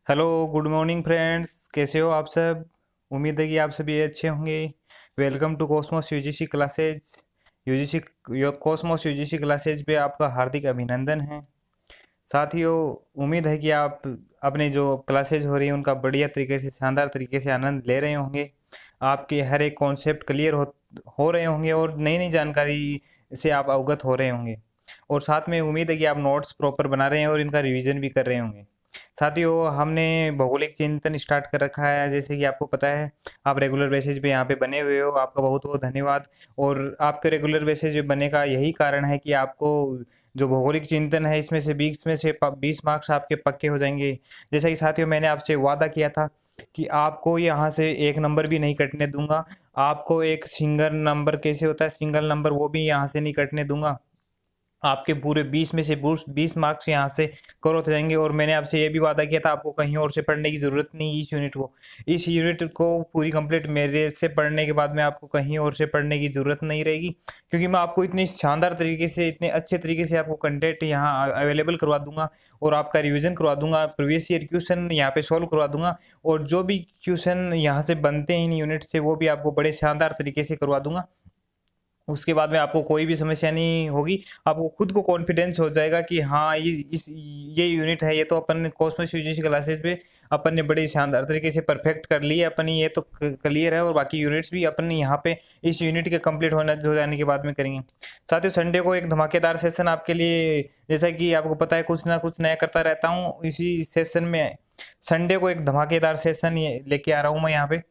Hello good morning friends, कैसे हो आप सब। उम्मीद है कि आप सभी अच्छे होंगे। Welcome to Cosmos UGC classes. UGC Cosmos UGC classes पे आपका हार्दिक अभिनंदन है। साथियों, उम्मीद है कि आप अपने जो क्लासेज हो रही हैं उनका बढ़िया तरीके से, शानदार तरीके से आनंद ले रहे होंगे। आपके हर एक कॉन्सेप्ट क्लियर हो रहे होंगे और नई नई जानकारी से आप अवगत हो रहे होंगे। और साथ में उम्मीद है कि आप नोट्स प्रॉपर बना रहे हैं और इनका रिवीजन भी कर रहे होंगे। साथियों, हमने भौगोलिक चिंतन स्टार्ट कर रखा है, जैसे कि आपको पता है। आप रेगुलर बेसिस पे यहाँ पे बने हुए हो, आपका बहुत बहुत धन्यवाद। और आपके रेगुलर बेसिस पे बनने का यही कारण है कि आपको जो भौगोलिक चिंतन है इसमें से 20 मार्क्स आपके पक्के हो जाएंगे। जैसा कि साथियों, मैंने आपसे वादा किया था कि आपको यहाँ से एक नंबर भी नहीं कटने दूंगा। आपको एक सिंगल नंबर, कैसे होता है सिंगल नंबर, वो भी यहाँ से नहीं कटने दूंगा। आपके पूरे 20 में से 20 मार्क्स यहाँ से कवर होते जाएंगे। और मैंने आपसे ये भी वादा किया था, आपको कहीं और से पढ़ने की ज़रूरत नहीं। इस यूनिट को पूरी कंप्लीट मेरे से पढ़ने के बाद में आपको कहीं और से पढ़ने की ज़रूरत नहीं रहेगी, क्योंकि मैं आपको इतने शानदार तरीके से, इतने अच्छे तरीके से आपको कंटेंट यहाँ अवेलेबल करवा दूंगा। और आपका रिविजन करवा दूंगा, प्रीवियस ईयर क्वेश्चन यहाँ पे सॉल्व करवा दूंगा। और जो भी क्वेश्चन यहाँ से बनते हैं इन यूनिट से, वो भी आपको बड़े शानदार तरीके से करवा दूंगा। उसके बाद में आपको कोई भी समस्या नहीं होगी। आपको खुद को कॉन्फिडेंस हो जाएगा कि हाँ, ये यूनिट है, ये तो अपन ने कॉस्मोस यूजीसी क्लासेस पे अपन ने बड़े शानदार तरीके से परफेक्ट कर ली है अपनी, ये तो क्लियर है। और बाकी यूनिट्स भी अपन यहाँ पे इस यूनिट के कंप्लीट हो जाने के बाद में करेंगे। साथियों, संडे को एक धमाकेदार सेशन आपके लिए, जैसा कि आपको पता है, कुछ ना कुछ नया करता रहता हूँ इसी सेशन में। संडे को एक धमाकेदार सेशन लेके आ रहा हूँ मैं यहाँ पे।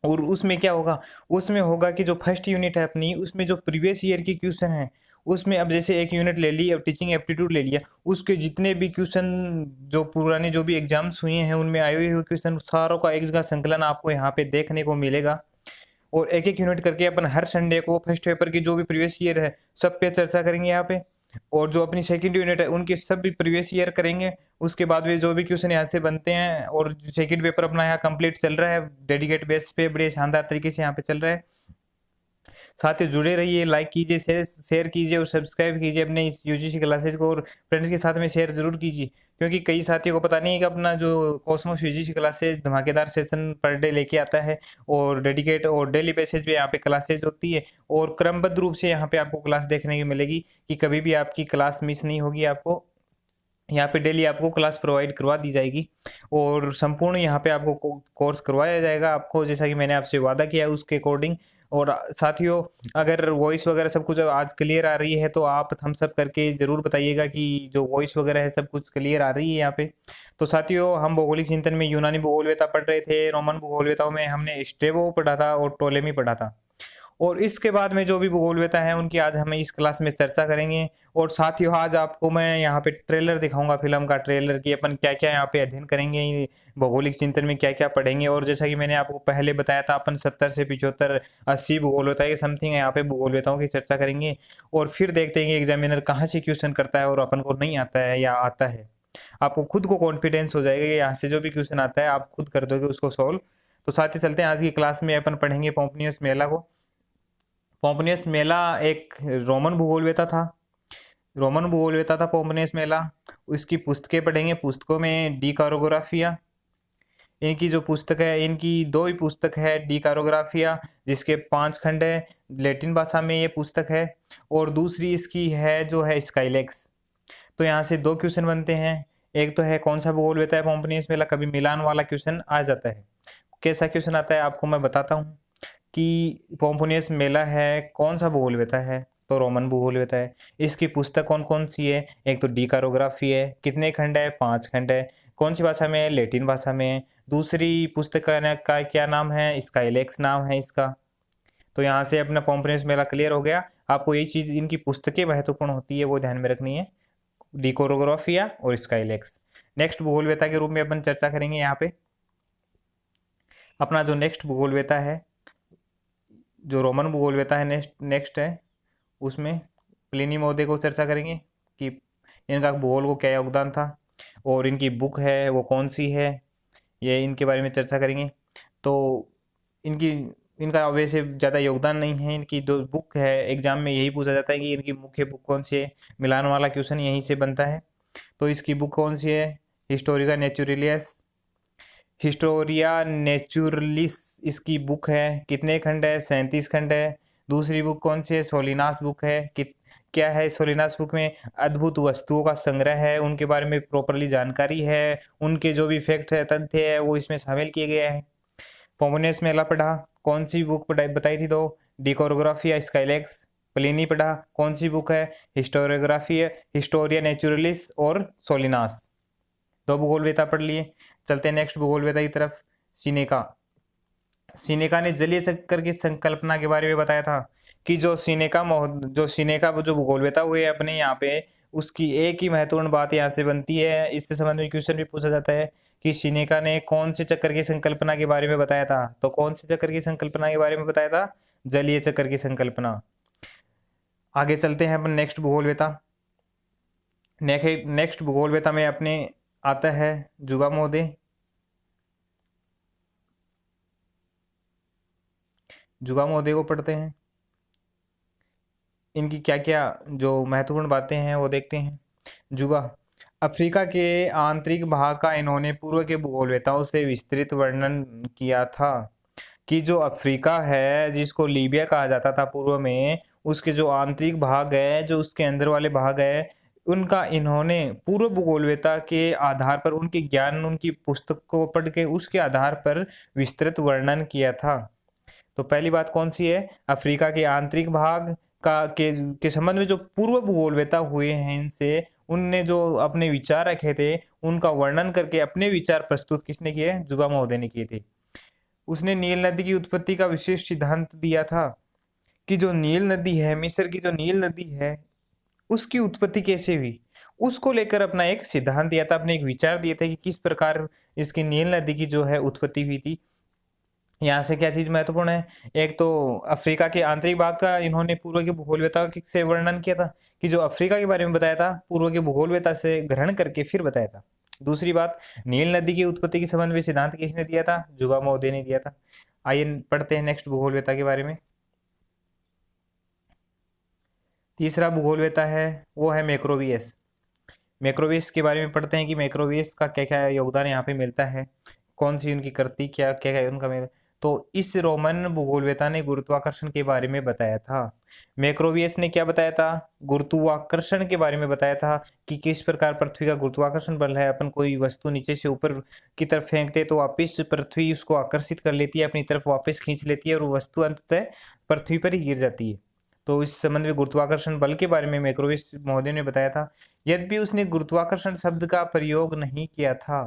और उसमें क्या होगा, उसमें होगा कि जो फर्स्ट यूनिट है अपनी, उसमें जो प्रीवियस ईयर की क्वेश्चन है, उसमें अब जैसे एक यूनिट ले ली, अब टीचिंग एप्टीट्यूड ले लिया, उसके जितने भी क्वेश्चन, जो पुराने जो भी एग्जाम्स हुए हैं उनमें आए हुए क्वेश्चन सारों का एक जगह संकलन आपको यहाँ पे देखने को मिलेगा। और एक एक यूनिट करके अपन हर संडे को फर्स्ट पेपर की जो भी प्रीवियस ईयर है सब पे चर्चा करेंगे यहाँ पे। और जो अपनी सेकंड यूनिट है उनके सब भी प्रीवियस ईयर करेंगे। उसके बाद में जो भी क्वेश्चन यहाँ से बनते हैं, और सेकंड पेपर अपना यहाँ कंप्लीट चल रहा है, डेडिकेट बेस पे बड़े शानदार तरीके से यहाँ पे चल रहा है। साथ ही जुड़े रहिए, लाइक कीजिए, शेयर कीजिए और सब्सक्राइब कीजिए अपने इस यूजीसी क्लासेज को। और फ्रेंड्स के साथ में शेयर जरूर कीजिए, क्योंकि कई साथियों को पता नहीं है कि अपना जो कॉस्मोस यूजीसी क्लासेज धमाकेदार सेशन पर डे लेके आता है। और डेडिकेट और डेली बेसिस पे यहाँ पे क्लासेज होती है। और क्रमबद्ध रूप से यहाँ पे आपको क्लास देखने की मिलेगी, कि कभी भी आपकी क्लास मिस नहीं होगी। आपको यहाँ पे डेली आपको क्लास प्रोवाइड करवा दी जाएगी। और संपूर्ण यहाँ पे आपको कोर्स करवाया जाएगा आपको, जैसा कि मैंने आपसे वादा किया है उसके अकॉर्डिंग। और साथियों, अगर वॉइस वगैरह सब कुछ आज क्लियर आ रही है तो आप थम्स अप करके जरूर बताइएगा कि जो वॉइस वगैरह है सब कुछ क्लियर आ रही है यहाँ पे। तो साथियों, हम भौगोलिक चिंतन में यूनानी भूगोलवेता पढ़ रहे थे। रोमन भूगोलवेताओं में हमने स्ट्रेबो पढ़ा था और टोलेमी पढ़ा था। और इसके बाद में जो भी भूगोलवेता है उनकी आज हम इस क्लास में चर्चा करेंगे। और साथ ही आज आपको मैं यहाँ पे ट्रेलर दिखाऊंगा, फिल्म का ट्रेलर, कि अपन क्या क्या यहाँ पे अध्ययन करेंगे, भौगोलिक चिंतन में क्या क्या पढ़ेंगे। और जैसा कि मैंने आपको पहले बताया था, अपन 70 से 75 80 भूगोलवेता के समथिंग यहाँ पे भूगोलवेताओं की चर्चा करेंगे। और फिर देखते हैं कि एग्जामिनर कहाँ से क्वेश्चन करता है और अपन को नहीं आता है या आता है। आपको खुद को कॉन्फिडेंस हो जाएगा कि यहाँ से जो भी क्वेश्चन आता है आप खुद कर दोगे उसको सॉल्व। तो साथ ही चलते हैं, आज की क्लास में अपन पढ़ेंगे पोम्पनियस मेला को। पोम्पनियस मेला एक रोमन भूगोलवेता था। रोमन भूगोलवेता था पोम्पनियस मेला। इसकी पुस्तकें पढ़ेंगे। पुस्तकों में डी कारोग्राफिया, इनकी जो पुस्तक है, इनकी दो ही पुस्तक है। डी कारोग्राफिया जिसके 5 खंड है, लैटिन भाषा में ये पुस्तक है। और दूसरी इसकी है जो है स्काइलेक्स। तो यहाँ से दो क्वेश्चन बनते हैं। एक तो है कौन सा भूगोलवेता है पोम्पनियस मेला, कभी मिलान वाला क्वेश्चन आ जाता है। कैसा क्वेश्चन आता है आपको मैं बताता हूँ, कि पोम्पोनियस मेला है कौन सा भूगोलवेता है, तो रोमन भूगोलवेता है। इसकी पुस्तक कौन कौन सी है, एक तो डी कारोग्राफी है, कितने खंड है, 5 खंड है, कौन सी भाषा में है, लैटिन भाषा में है। दूसरी पुस्तक का क्या नाम है, स्काइलेक्स नाम है इसका। तो यहाँ से अपना पोम्पोनियस मेला क्लियर हो गया। आपको ये चीज, इनकी पुस्तकें महत्वपूर्ण होती है वो ध्यान में रखनी है, डी कारोग्राफिया और स्काइलेक्स। नेक्स्ट भूगोलवेता के रूप में अपन चर्चा करेंगे यहाँ पे। अपना जो नेक्स्ट भूगोलवेता है, जो रोमन भूगोलवेता है, नेक्स्ट है, उसमें प्लिनी महोदय को चर्चा करेंगे कि इनका भूगोल को क्या योगदान था। और इनकी बुक है वो कौन सी है, ये इनके बारे में चर्चा करेंगे। तो इनकी इनका वैसे ज़्यादा योगदान नहीं है। इनकी जो बुक है, एग्जाम में यही पूछा जाता है कि इनकी मुख्य बुक कौन सी है, मिलान वाला क्वेश्चन यहीं से बनता है। तो इसकी बुक कौन सी है, हिस्टोरिका नेचुरलिस हिस्टोरिया नेचुरलिस इसकी बुक है, कितने खंड है? 37 खंड है। दूसरी बुक कौन सी है? सोलिनास बुक है। क्या है सोलिनास बुक में? अद्भुत वस्तुओं का संग्रह है, उनके बारे में प्रॉपरली जानकारी है, उनके जो भी फैक्ट है, तथ्य है, वो इसमें शामिल किए गए हैं। पोम्बोनियस मेला पढ़ा, कौन सी बुक पढ़ाई बताई थी? तो डिकोरोग्राफिया स्काइलेक्स। प्लिनी पढ़ा, कौन सी बुक है? हिस्टोरियोग्राफी है, हिस्टोरिया नेचुरलिस और सोलिनास। दो भूगोलवेता पढ़ लिए। चलते हैं नेक्स्ट भूगोलवेता की तरफ। सिनेका। सिनेका ने जलीय चक्कर की संकल्पना के बारे में बताया था कि जो सिनेका जो भूगोलवेता हुए अपने यहाँ पे, उसकी एक ही महत्वपूर्ण बात यहाँ से बनती है, इससे संबंध में क्वेश्चन भी पूछा जाता है कि सिनेका ने कौन से चक्कर की संकल्पना के बारे में बताया था? तो कौन से चक्कर की संकल्पना के बारे में बताया था? जलीय चक्कर की संकल्पना। आगे चलते हैं अपन नेक्स्ट भूगोलवेता। नेक्स्ट भूगोलवेता में अपने आता है जुगा महोदय। जुगा महोदय को पढ़ते हैं, इनकी क्या क्या जो महत्वपूर्ण बातें हैं वो देखते हैं। जुगा। अफ्रीका के आंतरिक भाग का इन्होंने पूर्व के भूगोलवेताओं से विस्तृत वर्णन किया था कि जो अफ्रीका है, जिसको लीबिया कहा जाता था पूर्व में, उसके जो आंतरिक भाग है, जो उसके अंदर वाले भाग है, उनका इन्होंने पूर्व भूगोलवेता के आधार पर, उनके ज्ञान, उनकी पुस्तक को पढ़ के उसके आधार पर विस्तृत वर्णन किया था। तो पहली बात कौन सी है? अफ्रीका के आंतरिक भाग के संबंध में जो पूर्व भूगोलवेता हुए हैं इनसे, उनने जो अपने विचार रखे थे, उनका वर्णन करके अपने विचार प्रस्तुत किसने किए? जुगा महोदय ने किए थे। उसने नील नदी की उत्पत्ति का विशेष सिद्धांत दिया था कि जो नील नदी है, मिस्र की जो नील नदी है, उसकी उत्पत्ति कैसे हुई, उसको लेकर अपना एक सिद्धांत दिया था, अपने एक विचार दिए थे कि किस प्रकार इसकी नील नदी की जो है उत्पत्ति हुई थी। यहाँ से क्या चीज महत्वपूर्ण है? एक तो अफ्रीका के आंतरिक भाग का इन्होंने पूर्व के भूगोलवेता से वर्णन किया था कि जो अफ्रीका के बारे में बताया था, पूर्व के भूगोलवेता से ग्रहण करके फिर बताया था। दूसरी बात, नील नदी की उत्पत्ति के संबंध में सिद्धांत किसने दिया था? जुगा महोदय ने दिया था। आइए पढ़ते हैं नेक्स्ट भूगोलवेता के बारे में। तीसरा भूगोलवेता है वो है मैक्रोवियस। मैक्रोवेस के बारे में पढ़ते हैं कि मैक्रोवेस का क्या क्या योगदान यहाँ पे मिलता है, कौन सी उनकी कृति, क्या क्या क्या उनका मेल। तो इस रोमन भूगोलवेता ने गुरुत्वाकर्षण के बारे में बताया था। मैक्रोवियस ने क्या बताया था? गुरुत्वाकर्षण के बारे में बताया था कि किस प्रकार पृथ्वी का गुरुत्वाकर्षण बल है। अपन कोई वस्तु नीचे से ऊपर की तरफ फेंकते तो वापिस पृथ्वी उसको आकर्षित कर लेती है, अपनी तरफ वापस खींच लेती है, और वस्तु अंततः पृथ्वी पर ही गिर जाती है। तो इस संबंध में गुरुत्वाकर्षण बल के बारे में मैक्रोवियस महोदय ने बताया था। यद्यपि उसने गुरुत्वाकर्षण शब्द का प्रयोग नहीं किया था।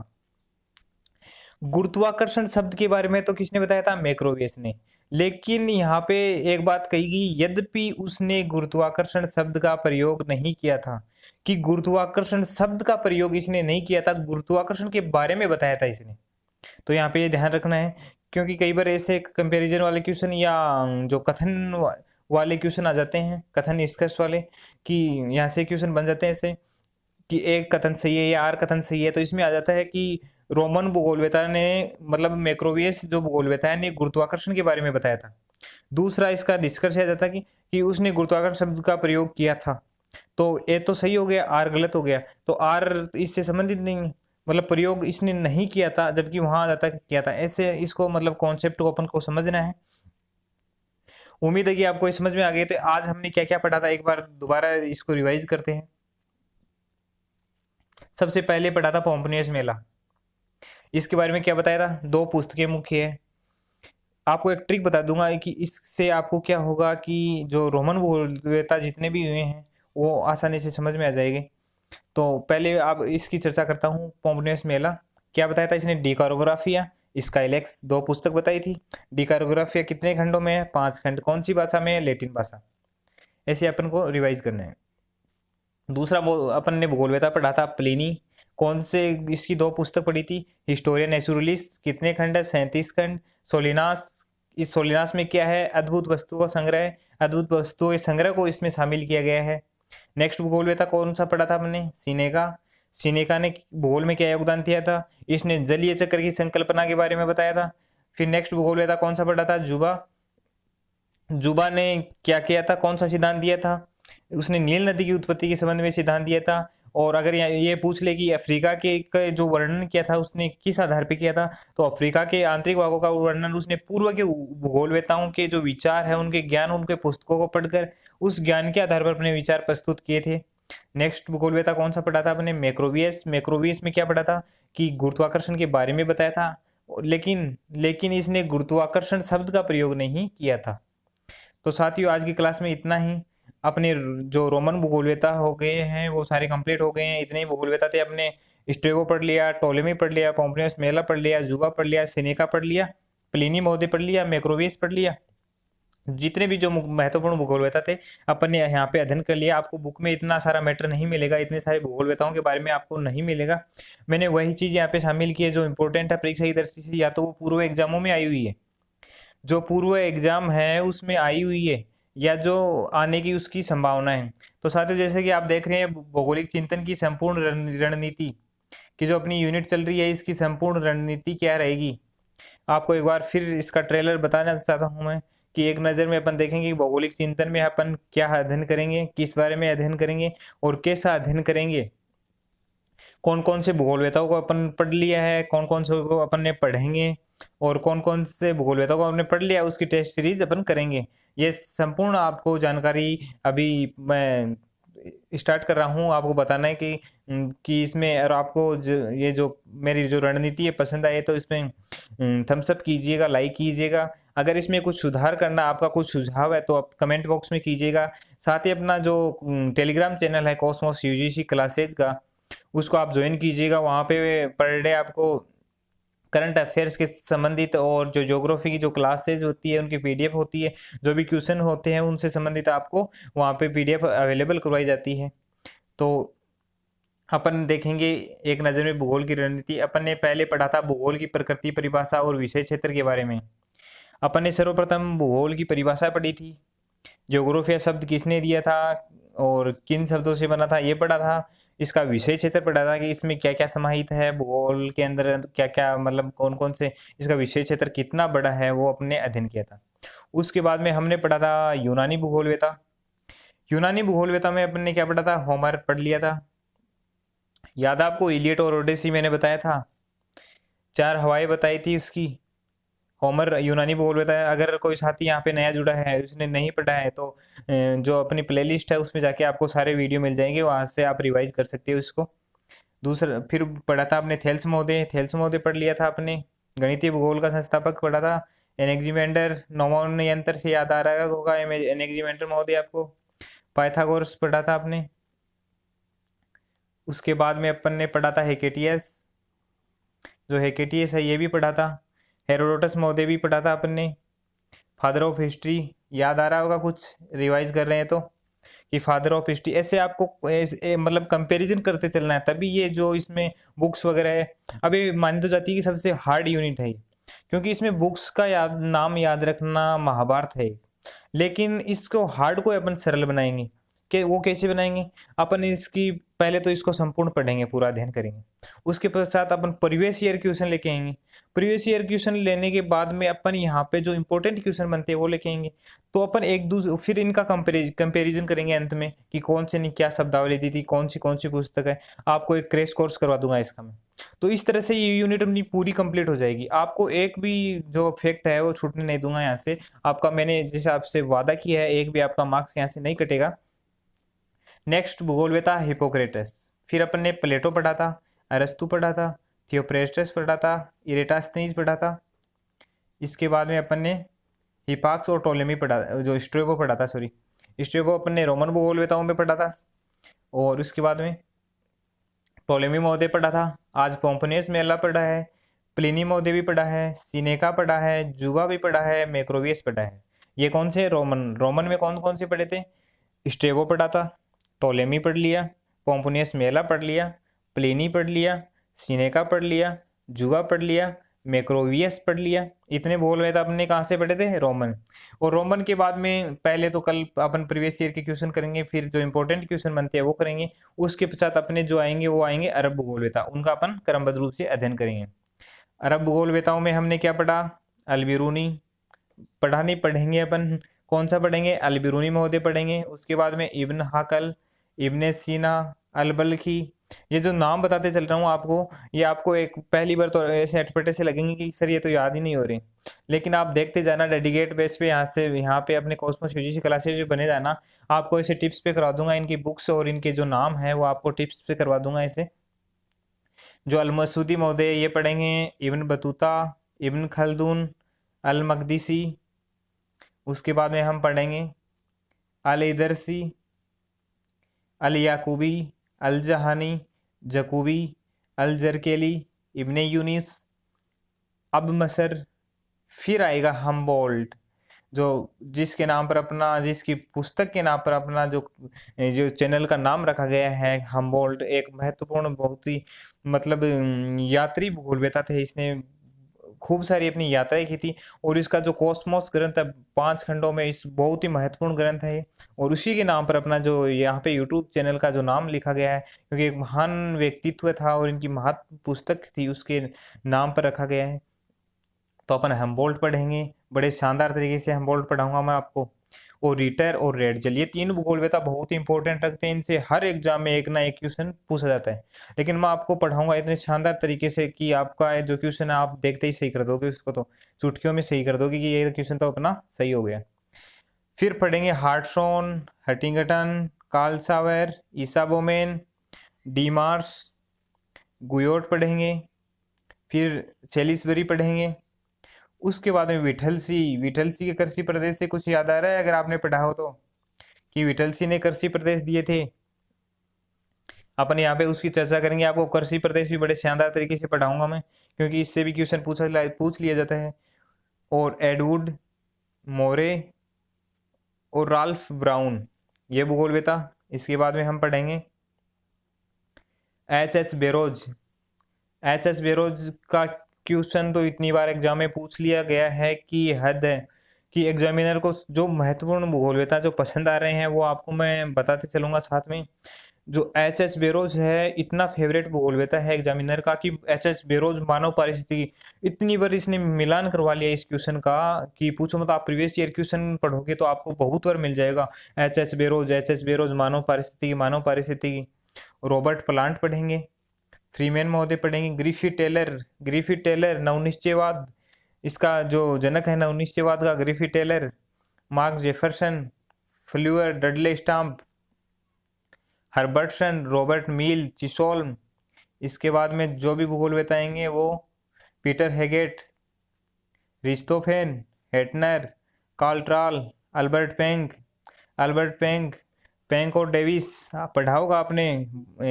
गुरुत्वाकर्षण शब्द के बारे में तो किसने बताया था? मैक्रोवियस ने। लेकिन यहाँ पे एक बात कही गई, यद्यपि उसने गुरुत्वाकर्षण शब्द का प्रयोग नहीं किया था, कि गुरुत्वाकर्षण शब्द का प्रयोग इसने नहीं किया था, गुरुत्वाकर्षण के बारे में बताया था इसने। तो यहाँ पे ये ध्यान रखना है, क्योंकि कई बार ऐसे कंपैरिजन वाले क्वेश्चन या जो कथन वाले क्वेश्चन आ जाते हैं, कथन निष्कर्ष वाले, कि यहाँ से क्वेश्चन बन जाते हैं ऐसे कि एक कथन सही है या आर कथन सही है। तो इसमें आ जाता है कि रोमन भूगोलवेता ने, मतलब मैक्रोवियस जो भूगोलवेता है ने गुरुत्वाकर्षण के बारे में बताया था। दूसरा इसका निष्कर्ष आ जाता है कि उसने गुरुत्वाकर्षण शब्द का प्रयोग किया था। तो ए तो सही हो गया, आर गलत हो गया। तो आर इससे संबंधित नहीं है, मतलब प्रयोग इसने नहीं किया था, जबकि वहां आ जाता किया था। ऐसे इसको मतलब कॉन्सेप्ट को अपन को समझना है। उम्मीद है कि आपको समझ में आ गए। तो आज हमने क्या क्या पढ़ा था, एक बार दोबारा इसको रिवाइज करते हैं। सबसे पहले पढ़ा था पोम्बोनियस मेला। इसके बारे में क्या बताया था? दो पुस्तकें मुख्य है। आपको एक ट्रिक बता दूंगा कि इससे आपको क्या होगा कि जो रोमन भूगोलवेता जितने भी हुए हैं वो आसानी से समझ में आ जाएंगे। तो पहले आप इसकी चर्चा करता हूँ। पोम्बोनियस मेला क्या बताया था इसने? डिकोरोग्राफिया स्काइलेक्स, दो पुस्तक बताई थी। डिकोरोग्राफिया कितने खंडों में है? 5 खंड। कौन सी भाषा में है? लैटिन भाषा। ऐसे अपन को रिवाइज करना है। दूसरा अपन ने भूगोलवेता पढ़ा था प्लिनी। कौन से इसकी दो पुस्तक पढ़ी थी? हिस्टोरिया नेचुरलिस, कितने खंड है? 37 खंड। सोलिनास, इस सोलिनास में क्या है? अद्भुत वस्तुओं का संग्रह, अद्भुत वस्तुओं के संग्रह को इसमें शामिल किया गया है। नेक्स्ट भूगोलवेता कौन सा पढ़ा था हमने? सिनेका। सिनेका ने भूगोल में क्या योगदान दिया था? इसने जलीय चक्र की संकल्पना के बारे में बताया था। फिर नेक्स्ट भूगोलवेता कौन सा पढ़ा था? जुबा। जुबा ने क्या किया था? कौन सा सिद्धांत दिया था? उसने नील नदी की उत्पत्ति के संबंध में सिद्धांत दिया था। और अगर ये पूछ ले कि अफ्रीका के जो वर्णन किया था उसने किस आधार पे किया था, तो अफ्रीका के आंतरिक भागों का वर्णन उसने पूर्व के भूगोलवेताओं के जो विचार है, उनके ज्ञान, उनके पुस्तकों को पढ़कर उस ज्ञान के आधार पर अपने विचार प्रस्तुत किए थे। नेक्स्ट भूगोलवेता कौन सा पढ़ा था आपने? मैक्रोवियस। मैक्रोवियस में क्या पढ़ा था कि गुरुत्वाकर्षण के बारे में बताया था, लेकिन इसने गुरुत्वाकर्षण शब्द का प्रयोग नहीं किया था। तो साथियों, आज की क्लास में इतना ही। अपने जो रोमन भूगोलवेता हो गए हैं वो सारे कंप्लीट हो गए हैं। इतने ही भूगोलवेता थे। अपने स्ट्रेबो पढ़ लिया, टोलेमी पढ़ लिया, पोम्पनियस मेला पढ़ लिया, जुवा पढ़ लिया, सिनेका पढ़ लिया, प्लिनी महोदय पढ़ लिया, मैक्रोवियस पढ़ लिया। जितने भी जो महत्वपूर्ण भूगोलवेता थे अपन ने यहाँ पे अध्ययन कर लिया। आपको बुक में इतना सारा मैटर नहीं मिलेगा, इतने सारे भूगोलवेताओं के बारे में आपको नहीं मिलेगा। मैंने वही चीज यहाँ पे शामिल की है जो इंपॉर्टेंट है परीक्षा की दृष्टि से, या तो वो पूर्व एग्जामों में आई हुई है, जो पूर्व एग्जाम है उसमें आई हुई है, या जो आने की उसकी संभावना है। तो साथियों, जैसे कि आप देख रहे हैं भौगोलिक चिंतन की संपूर्ण रणनीति की जो अपनी यूनिट चल रही है, इसकी संपूर्ण रणनीति क्या रहेगी, आपको एक बार फिर इसका ट्रेलर बताना चाहता हूं मैं कि एक नज़र में अपन देखेंगे कि भौगोलिक चिंतन में अपन क्या अध्ययन करेंगे, किस बारे में अध्ययन करेंगे और कैसा अध्ययन करेंगे। कौन कौन से भूगोलवेताओं को अपन पढ़ लिया है, कौन कौन से को अपन ने पढ़ेंगे, और कौन कौन से भूगोलवेताओं को हमने पढ़ लिया, उसकी टेस्ट सीरीज अपन करेंगे। ये संपूर्ण आपको जानकारी अभी मैं स्टार्ट कर रहा हूँ आपको बताना है कि इसमें, और आपको ये जो मेरी जो रणनीति है पसंद आए तो इसमें थम्स अप कीजिएगा, लाइक कीजिएगा। अगर इसमें कुछ सुधार करना, आपका कुछ सुझाव है तो आप कमेंट बॉक्स में कीजिएगा। साथ ही अपना जो टेलीग्राम चैनल है कॉस्मोस यूजीसी क्लासेज का, उसको आप ज्वाइन कीजिएगा। वहाँ पे पर डे आपको करंट अफेयर्स के संबंधित और जो ज्योग्राफी की जो क्लासेज होती है उनकी पीडीएफ होती है, जो भी क्वेश्चन होते हैं उनसे संबंधित आपको वहाँ पे पीडीएफ अवेलेबल करवाई जाती है। तो अपन देखेंगे एक नज़र में भूगोल की रणनीति। अपन ने पहले पढ़ा था भूगोल की प्रकृति, परिभाषा और विषय क्षेत्र के बारे में। अपन ने सर्वप्रथम भूगोल की परिभाषा पढ़ी थी, ज्योग्राफिया शब्द किसने दिया था और किन शब्दों से बना था ये पढ़ा था। इसका विषय क्षेत्र पढ़ा था कि इसमें क्या क्या समाहित है, भूगोल के अंदर क्या क्या, मतलब कौन कौन से, इसका विषय क्षेत्र कितना बड़ा है, वो अपने अध्ययन किया था। उसके बाद में हमने पढ़ा था यूनानी भूगोलवेता। यूनानी भूगोलवेता में अपन ने क्या पढ़ा था? होमर पढ़ लिया था। याद आपको इलियट और ओडेसी मैंने बताया था, 4 हवाएं बताई थी उसकी। होमर यूनानी भूगोलवेता है। अगर कोई साथी यहाँ पे नया जुड़ा है, उसने नहीं पढ़ा है, तो जो अपनी प्लेलिस्ट है उसमें जाके आपको सारे वीडियो मिल जाएंगे, वहां से आप रिवाइज कर सकते हो इसको। दूसरा फिर पढ़ा था आपने थेल्स महोदय। थेल्स महोदय पढ़ लिया था आपने। गणितीय भूगोल का संस्थापक पढ़ा था एनेक्जिमेंडर। नौमौन यंत्र से याद आ रहा होगा एनेक्जिमेंडर महोदय आपको। पाइथागोरस पढ़ा था आपने। उसके बाद में अपन ने पढ़ा था हेकेटियस। जो हेकेटियस है ये भी पढ़ा था। हेरोडोटस महोदय भी पढ़ा था अपन ने। फादर ऑफ हिस्ट्री याद आ रहा होगा, कुछ रिवाइज कर रहे हैं तो, कि फादर ऑफ हिस्ट्री। ऐसे आपको मतलब कंपैरिजन करते चलना है, तभी ये जो इसमें बुक्स वगैरह है। अभी मानी तो जाती है कि सबसे हार्ड यूनिट है, क्योंकि इसमें बुक्स का नाम याद रखना महाभारत है। लेकिन इसको हार्ड को अपन सरल बनाएंगे कि वो कैसे बनाएंगे? अपन इसकी पहले तो इसको संपूर्ण पढ़ेंगे, पूरा अध्ययन करेंगे। उसके पश्चात अपन प्रीवियस ईयर क्वेश्चन लेके आएंगे। प्रीवियस ईयर क्वेश्चन लेने के बाद में अपन यहाँ पे जो इंपॉर्टेंट क्वेश्चन बनते हैं वो लेके आएंगे। तो अपन एक दूसरे फिर इनका कंपेरिजन करेंगे अंत में कि कौन से ने क्या शब्दावली दी थी, कौन सी पुस्तक है। आपको एक क्रैश कोर्स करवा दूंगा इसका मैं। तो इस तरह से ये यूनिट अपनी पूरी कंप्लीट हो जाएगी। आपको एक भी जो फैक्ट है वो छूटने नहीं दूंगा यहाँ से। आपका मैंने जैसे आपसे वादा किया है, एक भी आपका मार्क्स यहाँ से नहीं कटेगा। नेक्स्ट भूगोलवेता हिपोक्रेटस। फिर अपन ने प्लेटो पढ़ा था, अरस्तु पढ़ा था, थियोप्रेस्टस पढ़ा था, इरेटास्थनीज पढ़ा था। इसके बाद में अपन ने हिपाक्स और टोलेमी पढ़ा, जो स्ट्रेबो पढ़ा था, सॉरी स्ट्रेबो अपन ने रोमन भूगोलवेताओं में पढ़ा था। और उसके बाद में टोलेमी महोदय पढ़ा था। आज पोम्पनियस मेला पढ़ा है, प्लिनी महोदय भी पढ़ा है, सिनेका पढ़ा है, जुवा भी पढ़ा है, मैक्रोवियस पढ़ा है। ये कौन से? रोमन में कौन कौन से पढ़े थे? स्ट्रेबो पढ़ा था, टोलेमी पढ़ लिया, पोम्पोनियस मेला पढ़ लिया, प्लिनी पढ़ लिया, सिनेका पढ़ लिया, जुवा पढ़ लिया, मैक्रोवियस पढ़ लिया। इतने भूगोलवेता अपने कहाँ से पढ़े थे? रोमन। और रोमन के बाद में पहले तो कल अपन प्रीवियस ईयर के क्वेश्चन करेंगे, फिर जो इंपॉर्टेंट क्वेश्चन बनते हैं वो करेंगे। उसके पश्चात अपने जो आएंगे वो आएंगे अरब भूगोलवेता, उनका अपन क्रमबद्ध रूप से अध्ययन करेंगे। अरब भूगोलवेताओं में हमने क्या पढ़ा? अलबिरूनी पढ़ा, नहीं पढ़ेंगे अपन। कौन सा पढ़ेंगे? अलबिरूनी महोदय पढ़ेंगे। उसके बाद में इब्न हाकल, इब्न सीना, अल बल्खी। ये जो नाम बताते चल रहा हूँ आपको, ये आपको एक पहली बार तो ऐसे अटपटे से लगेंगे कि सर ये तो याद ही नहीं हो रही, लेकिन आप देखते जाना डेडिकेट बेस पे, यहाँ पे अपने कॉस्मोस यूजीसी क्लासेज बने जाना। आपको ऐसे टिप्स पे करवा दूंगा, इनकी बुक्स और इनके जो नाम है वो आपको टिप्स पे करवा दूंगा ऐसे। जो अल मसूदी महोदय ये पढ़ेंगे, इब्न बतूता, इब्न खलदून, अल मकदीसी। उसके बाद में हम पढ़ेंगे अल इदरसी, अल याकूबी, अल जहानी, जकूबी, अल जरकेली, इब्ने यूनिस, अब मसर। फिर आएगा हमबोल्ट, जो जिसके नाम पर अपना, जिसकी पुस्तक के नाम पर अपना जो जो चैनल का नाम रखा गया है हमबोल्ट, एक महत्वपूर्ण बहुत ही मतलब यात्री भूगोलवेता थे। इसने खूब सारी अपनी यात्राएं की थी, और इसका जो कॉस्मोस ग्रंथ है 5 खंडों में, इस बहुत ही महत्वपूर्ण ग्रंथ है ये। और उसी के नाम पर अपना जो यहाँ पे यूट्यूब चैनल का जो नाम लिखा गया है, क्योंकि एक महान व्यक्तित्व था और इनकी महत्व पुस्तक थी, उसके नाम पर रखा गया है। तो अपन हेम्बोल्ट पढ़ेंगे, बड़े शानदार तरीके से हेम्बोल्ट पढ़ाऊंगा मैं आपको। और रिटर और रेडजल, ये तीन भूगोलवेता बहुत ही इंपॉर्टेंट रखते हैं, इनसे हर एग्जाम में एक ना एक क्वेश्चन पूछा जाता है। लेकिन मैं आपको पढ़ाऊंगा इतने शानदार तरीके से कि आपका जो क्वेश्चन है आप देखते ही सही कर दोगे, उसको तो चुटकियों में सही कर दोगे कि ये क्वेश्चन तो अपना सही हो गया। फिर पढ़ेंगे हार्टशॉन, हटिंगटन, कार्ल सावर, ईसा बोमेन, डीमार्स, गुयोट पढ़ेंगे। फिर सेलिसबरी पढ़ेंगे। उसके बाद में विठलसी के कृषि प्रदेश से कुछ याद आ रहा है अगर आपने पढ़ा हो तो, कि विठलसी ने कृषि प्रदेश दिए थे। अपन यहाँ पे उसकी चर्चा करेंगे, आपको कृषि प्रदेश भी बड़े शानदार तरीके से पढ़ाऊंगा मैं, क्योंकि इससे भी क्वेश्चन पूछ लिया जाता है। और एडवुड मोरे और राल्फ ब्राउन, ये भूगोलवेता। इसके बाद में हम पढ़ेंगे एच एच बेरोज का क्वेश्चन तो इतनी बार एग्जाम में पूछ लिया गया है कि हद है, कि एग्जामिनर को जो महत्वपूर्ण भूगोलवेता जो पसंद आ रहे हैं वो आपको मैं बताते चलूंगा साथ में। जो एच बेरोज है, इतना फेवरेट भूगोलवेता है एग्जामिनर का कि एच बेरोज मानव पारिस्थितिकी, इतनी बार इसने मिलान करवा लिया इस क्वेश्चन का कि पूछो मत। आप प्रीवियस ईयर क्वेश्चन पढ़ोगे तो आपको बहुत बार मिल जाएगा एच बेरोज मानव पारिस्थितिकी। रॉबर्ट प्लांट पढ़ेंगे, फ्रीमैन महोदय पढ़ेंगे, ग्रिफिथ टेलर नवनिश्चयवाद, इसका जो जनक है नवनिश्चयवाद का Griffith Taylor. Mark Jefferson, Fleure, Dudley Stamp, Herbertson, Robert Mill, Chisholm. इसके बाद में जो भी भूगोल बताएंगे वो Peter Haggett, Richthofen, Hettner, Carl Troll, Albert Penck और डेविस। पढ़ा होगा आपने,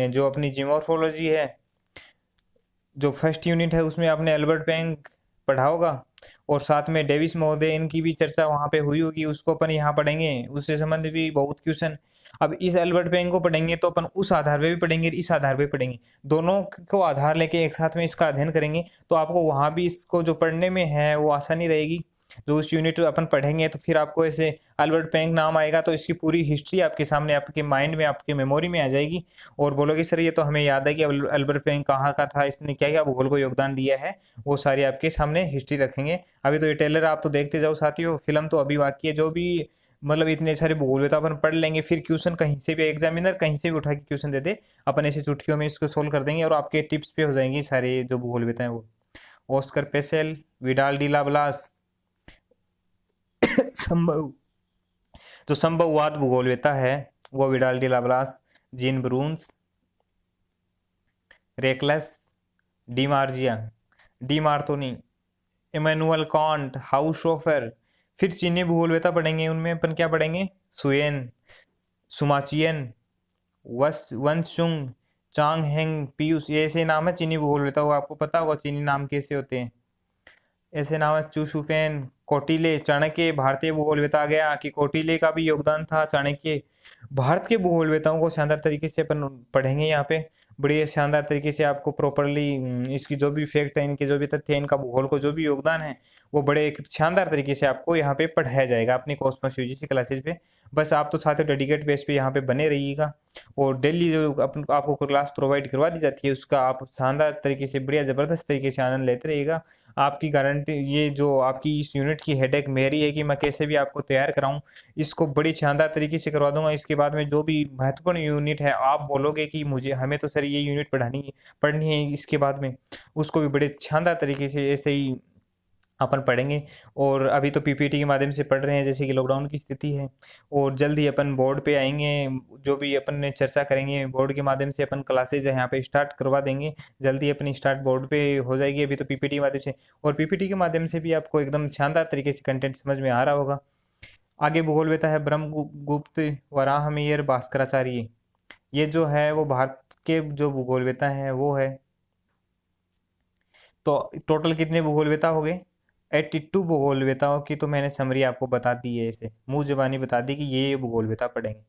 जो अपनी जियोमॉर्फोलॉजी है, जो फर्स्ट यूनिट है उसमें आपने अल्बर्ट पेंक पढ़ा होगा, और साथ में डेविस महोदय, इनकी भी चर्चा वहां पे हुई होगी, उसको अपन यहाँ पढ़ेंगे, उससे संबंधित भी बहुत क्वेश्चन। अब इस अल्बर्ट पेंक को पढ़ेंगे तो अपन उस आधार पे भी पढ़ेंगे, इस आधार पे पढ़ेंगे, दोनों को आधार लेके एक साथ में इसका अध्ययन करेंगे, तो आपको वहां भी इसको जो पढ़ने में है वो आसानी रहेगी। जो उस यूनिट अपन पढ़ेंगे तो फिर आपको ऐसे अल्बर्ट पेंक नाम आएगा तो इसकी पूरी हिस्ट्री आपके सामने, आपके माइंड में, आपके मेमोरी में आ जाएगी, और बोलोगे सर ये तो हमें याद है कि अल्बर्ट पेंक कहाँ का था, इसने क्या क्या भूगोल को योगदान दिया है, वो सारी आपके सामने हिस्ट्री रखेंगे। अभी तो ये टेलर आप तो देखते जाओ साथियों, फिल्म तो अभी बाकी है। जो भी मतलब इतने सारे भूगोल तो अपन पढ़ लेंगे, फिर क्वेश्चन कहीं से भी एग्जामिनर कहीं से भी उठा के क्वेश्चन दे दे, अपन ऐसे चुटकियों में इसको सोल्व कर देंगे और आपके टिप्स पे हो जाएंगे सारे जो भूगोल बताए वो। Oscar Peschel, Vidal de la Blache, संभव जो संभववाद भूगोलवेता है वो Vidal de la Blache, Jean Brunhes, Reclus, डी मार्जिया, de Martonne, Immanuel Kant, Haushofer. फिर चीनी भूगोलवेता पढ़ेंगे, उनमें अपन क्या पढ़ेंगे, सुएन, सुमाचियन, वंशुंग, चांग हेंग, पीयूष। ये ऐसे नाम है चीनी भूगोलवेता, वो आपको पता होगा चीनी नाम कैसे होते हैं, ऐसे नाम है। चुशुपेन, कौटिल्य, चाणक्य। भारतीय भूगोलवेता आ गया कि कौटिल्य का भी योगदान था, चाणक्य। भारत के भूगोलवेताओं को शानदार तरीके से अपन पढ़ेंगे यहाँ पे। बड़ी शानदार तरीके से आपको प्रॉपरली इसकी जो भी फैक्ट है, इनके जो भी तथ्य है, इनका भूगोल को जो भी योगदान है, वो बड़े एक शानदार तरीके से आपको यहाँ पे पढ़ाया जाएगा अपनी कॉस्मोस यूजीसी क्लासेज पे। बस आप तो साथ ही डेडिकेट बेस पे यहाँ पे बने रहिएगा, और डेली जो आपको क्लास प्रोवाइड करवा दी जाती है उसका आप शानदार तरीके से, बढ़िया ज़बरदस्त तरीके से आनंद लेते रहिएगा। आपकी गारंटी, ये जो आपकी इस यूनिट की हेडेक मेरी है कि मैं कैसे भी आपको तैयार कराऊं, इसको बड़ी शानदार तरीके से करवा दूंगा। इसके बाद में जो भी महत्वपूर्ण यूनिट है, आप बोलोगे कि मुझे हमें तो सर ये यूनिट पढ़नी है, इसके बाद में उसको भी बड़े शानदार तरीके से ऐसे ही अपन पढ़ेंगे। और अभी तो पीपीटी के माध्यम से पढ़ रहे हैं, जैसे कि लॉकडाउन की स्थिति है, और जल्द ही अपन बोर्ड पे आएंगे। जो भी अपन ने चर्चा करेंगे बोर्ड के माध्यम से, अपन क्लासेज यहाँ पे स्टार्ट करवा देंगे, जल्दी अपनी स्टार्ट बोर्ड पे हो जाएगी। अभी तो पीपीटी के माध्यम से, और पीपीटी के माध्यम से भी आपको एकदम शानदार तरीके से कंटेंट समझ में आ रहा होगा। आगे भूगोल लेता है ब्रह्मगुप्त वराहमिहिर भास्कराचार्य। ये जो है वो भारत के जो भूगोलवेता है वो है। तो टोटल कितने भूगोलवेता हो गए? 82 भूगोलवेताओं की तो मैंने समरी आपको बता दी है, इसे मुंह जबानी बता दी कि ये भूगोलवेता पढ़ेंगे।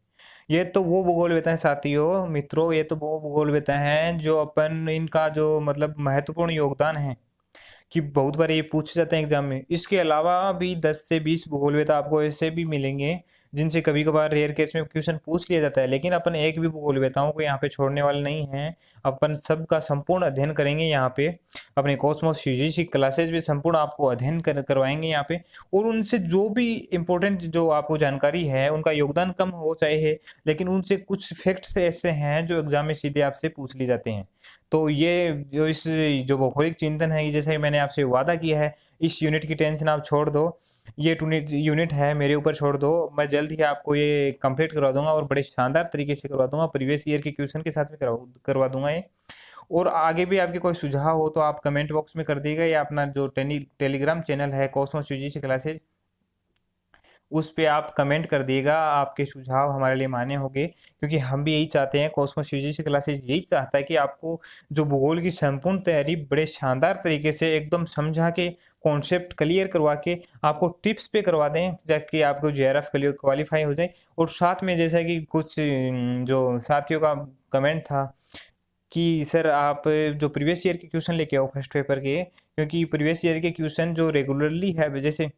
ये तो वो भूगोलवेता है साथियों, मित्रों, ये तो वो भूगोलवेता है जो अपन, इनका जो मतलब महत्वपूर्ण योगदान है कि बहुत बार ये पूछे जाते हैं एग्जाम में। इसके अलावा भी 10 से 20 भूगोलवेता आपको ऐसे भी मिलेंगे जिनसे कभी कभार रेयर केस में क्वेश्चन पूछ लिया जाता है, लेकिन अपन एक भी भूगोलवेताओं को यहाँ पे छोड़ने वाले नहीं हैं। अपन सबका संपूर्ण अध्ययन करेंगे यहाँ पे, अपने कॉस्मोस यूजीसी क्लासेज में संपूर्ण आपको अध्ययन करवाएंगे यहाँ पे। और उनसे जो भी इम्पोर्टेंट जो आपको जानकारी है, उनका योगदान कम हो चाहे है, लेकिन उनसे कुछ फैक्ट्स ऐसे हैं जो एग्जाम में सीधे आपसे पूछ लिए जाते हैं। तो ये जो इस जो भौगोलिक चिंतन है, जैसे ही मैंने आपसे वादा किया है, इस यूनिट की टेंशन आप छोड़ दो। ये यूनिट है मेरे ऊपर छोड़ दो, मैं जल्द ही आपको ये कंप्लीट करवा दूंगा, और बड़े शानदार तरीके से करवा दूंगा, प्रीवियस ईयर के क्वेश्चन के साथ में करवा दूंगा ये। और आगे भी आपके कोई सुझाव हो तो आप कमेंट बॉक्स में कर दीजिएगा, या अपना जो टेलीग्राम चैनल है कॉस्मोस यूजीसी क्लासेज, उस पे आप कमेंट कर दिएगा। आपके सुझाव हमारे लिए मान्य होंगे, क्योंकि हम भी यही चाहते हैं, कॉस्मोस यूजीसी क्लासेज यही चाहता है कि आपको जो भूगोल की संपूर्ण तैयारी बड़े शानदार तरीके से एकदम समझा के, कॉन्सेप्ट क्लियर करवा के आपको टिप्स पे करवा दें, ताकि आपको जेआरएफ क्वालिफाई हो जाए। और साथ में जैसा कि कुछ जो साथियों का कमेंट था कि सर आप जो प्रीवियस ईयर के क्वेश्चन लेके आओ फर्स्ट पेपर के, क्योंकि प्रीवियस ईयर के क्वेश्चन जो रेगुलरली है, जैसे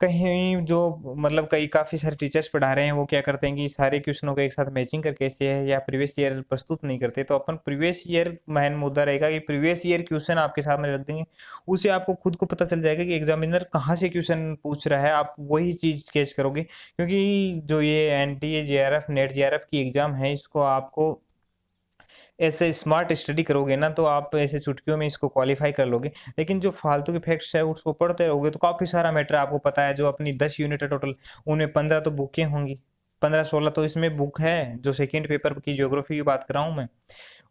कहीं जो मतलब कई काफ़ी सारे टीचर्स पढ़ा रहे हैं, वो क्या करते हैं कि सारे क्वेश्चनों को एक साथ मैचिंग करके ऐसे है, या प्रीवियस ईयर प्रस्तुत नहीं करते। तो अपन प्रीवियस ईयर मेन मुद्दा रहेगा कि प्रीवियस ईयर क्वेश्चन आपके सामने रख देंगे, उससे आपको खुद को पता चल जाएगा कि एग्जामिनर कहाँ से क्वेश्चन पूछ रहा है, आप वही चीज़ कैच करोगे। क्योंकि जो ये एनटीए जेआरएफ नेट जेआरएफ की एग्जाम है, इसको आपको ऐसे स्मार्ट स्टडी करोगे ना, तो आप ऐसे चुटकियों में इसको क्वालिफाई कर लोगे। लेकिन जो फालतू के फैक्ट्स है उसको पढ़ते रहोगे तो काफ़ी सारा मैटर आपको पता है। जो अपनी 10 यूनिट है टोटल, उनमें 15 तो बुकें होंगी, 15-16 तो इसमें बुक है। जो सेकेंड पेपर की ज्योग्राफी की बात कर रहा हूँ मैं,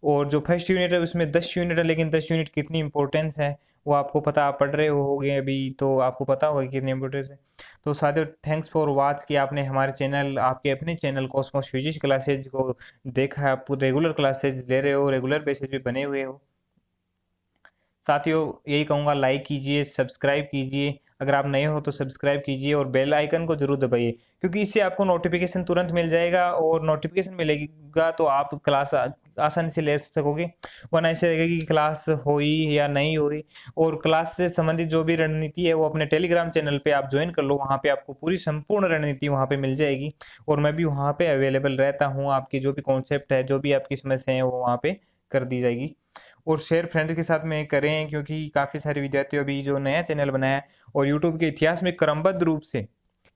और जो फर्स्ट यूनिट है उसमें 10 यूनिट है, लेकिन 10 यूनिट कितनी इंपॉर्टेंस है वो आपको पता, आप पढ़ रहे होगे अभी, तो आपको पता होगा कितनी इंपॉर्टेंस है। तो साथियों, थैंक्स फॉर वॉच कि आपने हमारे चैनल, आपके अपने चैनल कॉस्मोस यूजीसी क्लासेज को देखा, आप रेगुलर क्लासेज ले रहे हो, रेगुलर बेसिस पे बने हुए हो। साथियों, यही कहूँगा, लाइक कीजिए, सब्सक्राइब कीजिए, अगर आप नए हो तो सब्सक्राइब कीजिए, और बेल आइकन को जरूर दबाइए, क्योंकि इससे आपको नोटिफिकेशन तुरंत मिल जाएगा, और नोटिफिकेशन मिलेगा तो आप क्लास आसानी से ले सकोगे। वरना ऐसे रहेगा कि क्लास हुई या नहीं हुई। और क्लास से संबंधित जो भी रणनीति है वो अपने टेलीग्राम चैनल पे आप ज्वाइन कर लो, वहाँ पे आपको पूरी संपूर्ण रणनीति वहाँ पे मिल जाएगी, और मैं भी वहाँ पे अवेलेबल रहता हूँ। आपकी जो भी कॉन्सेप्ट है, जो भी आपकी समस्या है, वो वहाँ पे कर दी जाएगी। और शेयर फ्रेंड के साथ में करें, क्योंकि काफ़ी सारे विद्यार्थी अभी जो नया चैनल बनाया है, और यूट्यूब के इतिहास में क्रमबद्ध रूप से,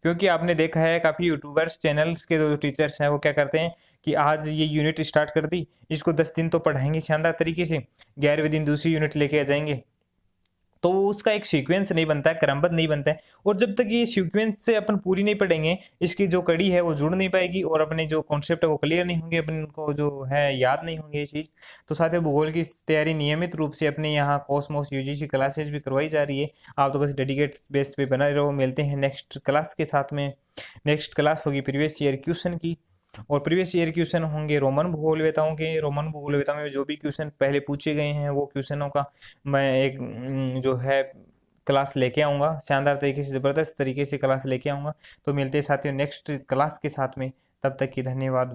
क्योंकि आपने देखा है काफ़ी यूट्यूबर्स चैनल्स के जो टीचर्स हैं वो क्या करते हैं कि आज ये यूनिट स्टार्ट कर दी, इसको 10 दिन तो पढ़ाएंगे शानदार तरीके से, 11वें दिन दूसरी यूनिट लेके आ जाएंगे। तो उसका एक सीक्वेंस नहीं बनता है, क्रमबद्ध नहीं बनता है, और जब तक ये सीक्वेंस से अपन पूरी नहीं पढ़ेंगे, इसकी जो कड़ी है वो जुड़ नहीं पाएगी, और अपने जो कॉन्सेप्ट है वो क्लियर नहीं होंगे, अपन को जो है याद नहीं होंगे ये चीज़। तो साथियों, भूगोल की तैयारी नियमित रूप से अपने यहाँ कॉस्मोस यूजीसी क्लासेज भी करवाई जा रही है। आप तो बस डेडिकेट बेस पे बना रहो। मिलते हैं नेक्स्ट क्लास के साथ में। नेक्स्ट क्लास होगी प्रीवियस ईयर क्वेश्चन की, और प्रीवियस ईयर क्वेश्चन होंगे रोमन भूगोलवेताओं के। रोमन भूगोलवेता में जो भी क्वेश्चन पहले पूछे गए हैं, वो क्वेश्चनों का मैं एक जो है क्लास लेके आऊँगा, शानदार तरीके से, ज़बरदस्त तरीके से क्लास लेके आऊँगा। तो मिलते हैं साथियों नेक्स्ट क्लास के साथ में, तब तक की धन्यवाद।